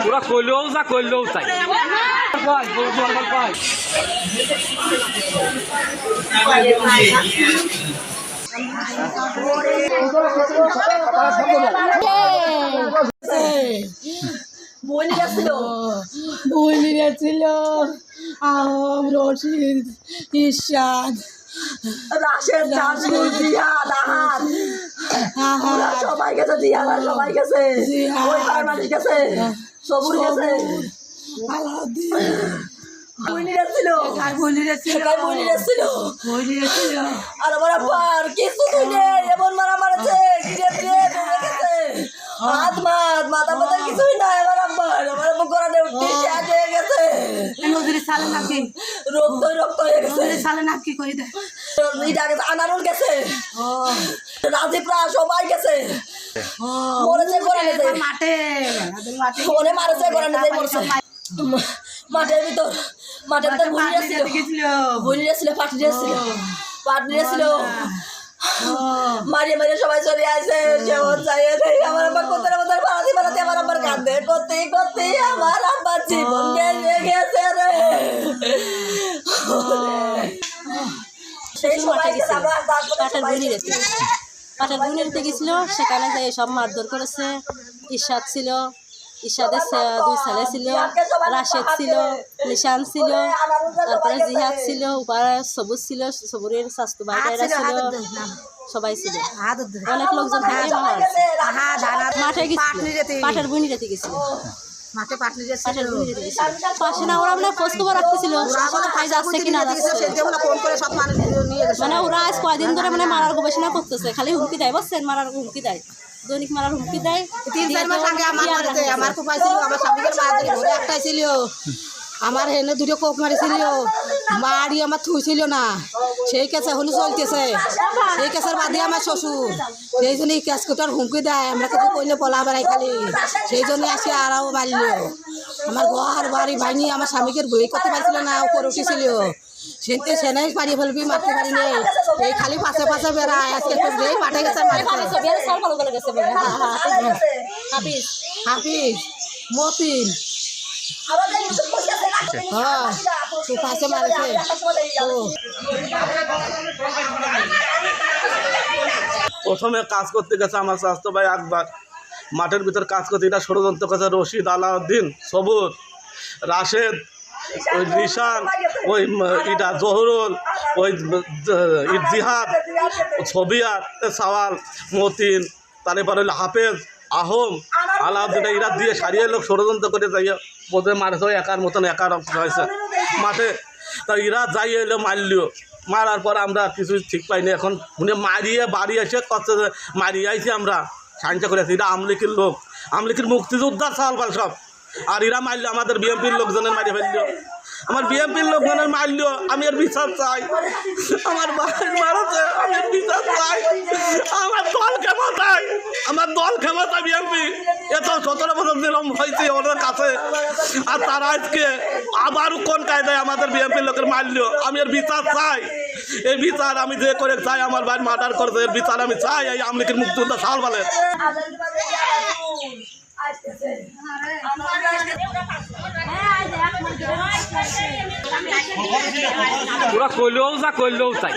পুরা কইলেও যা কইলেও তাই বইলি গেছিল আহম, রশিদ, ইরশাদ, রাশেদ, নাজমুল, জিহাদ, আহাদ, ওরা সবাই গেছে। জিহাদ সবাই গেছে, ওই মানুষ গেছে, সবুর গেছে, আলাউদ্দিন আর আমার আব্বার কিছু নেই, এমন মারা মারেছে, হাত মাথা মাথা কিছুই নাই আমার আব্বার। আমার আব্বা গড়াতে উঠে শেষ হয়ে গেছে, রক্ত হয়ে গেছে। আনারুল গেছে, রাজীবরা সবাই গেছে, মরেছে গড়াতে মাঠে মারেছে গড়াতে মরেছে মাঠের ভিতর ভুলিয়েছিল পাঠিয়েছিল মারিয়ে মারিয়ে সবাই চলে আসে। যেমন আমার আব্বা কোথায় বাড়াতে আমার আব্বার কাঁদে করতে আমার আব্বার জীবন গেছে রে। সেই সময় পাটের বুনিতে গেছিল, সেখানে যাই সব মারধর করেছে। ইরশাদ ছিল, ইরশাদের 2 ছেলে ছিল, রাশেদ ছিল, নিশান ছিল, তারপরে জিহাদ ছিল, উপরে সবুজ ছিল, সবুরের স্বাস্থ্য ভাইরা ছিল, সবাই ছিল, অনেক লোকজন থাকে। মাঠে গেছিল, পাটের বুনিতে গেছিল, পাশে না ওরা মানে খোঁজ খবর রাখতেছিল যাচ্ছে কি না যাচ্ছে। মানে ওরা আজ কয়দিন ধরে মানে মারার গবেষণা করতেছে, খালি হুমকি দেয়, বুঝছেন, মারার হুমকি দেয়, দৈনিক মারার হুমকি দেয়। 3-4 মাস আগে আমার কোপাই ছিল, আমার স্বামীর মা একটাই ছিল, আমার হেনে 2টো কোপ মারিছিল, মারি আমার থুইছিল না, সেই কেসে হলু চলতেছে, সেই কেসের বাদে আমার শ্বশুর, সেই জন্য কেস কোটার হুমকি দেয়, আমরা কিছু কইলে বলা বেড়াই খালি, সেই জন্য আসে আরাও মারল। আমার ঘর বাড়ি ভাঙি আমার স্বামীকে বই করতে পারছিল না, উপরে উঠেছিল, সেনাই পারিয়ে ফেলবি, মারতে পারি নেই, এই খালি পাশে বেড়ায়। আজকে পাঠে গেছে হাফিজ, মতিন, প্রথমে কাজ করতে গেছে আমার স্বাস্থ্য ভাই একবার মাঠের ভিতর কাজ করতে, এটা ষড়যন্ত্র করেছে রশিদ, আলাউদ্দিন, সবুর, রাশেদ, ওই নিশান, ওই ইটা জহরুল, ওই জিহাদ, ছবিয়ার, সাওয়াল, মতিন, তারপরে হলো হাফেজ, আহম, আলাউদ্দিন, এরা দিয়ে সারিয়ে লোক ষড়যন্ত্র করে যাইয়া বোধহয় মারেছে, ওই একার মতন একা হয়েছে মাঠে। তা এরা যাই এলো মারলিও, মারার পর আমরা কিছু ঠিক পাইনি। এখন উনি মারিয়ে বাড়ি এসে কত মারিয়ে আইছি, আমরা সাহায্য করেছি। এরা আমলিকির লোক, আমলিকির মুক্তিযোদ্ধার সালপাল সব, আর এরা মারলো আমাদের বিএমপির লোকজনের মারি ফেললো, আমার বিএমপির লোকজনের মারলো। আমি এর বিচার চাই, আমার বাড়ি মারাতে আমি এর বিচার চাই, আমার দল ক্ষমতায়, আমার দল ক্ষমতায় বিএমপি এত 17 বছর নিরম হয়েছে ওদের কাছে, আর তারা আজকে আবারও কোন কায়দায় আমাদের বিএমপির লোকের মারলো। আমি এর বিচার চাই, এই বিচার আমি যে করে চাই, আমার বাড়ি মার্ডার করেছে, এর বিচার আমি চাই এই আমলিকির মুক্তিযোদ্ধা সালপালের। পুরা কইলেও যা কইলেও তাই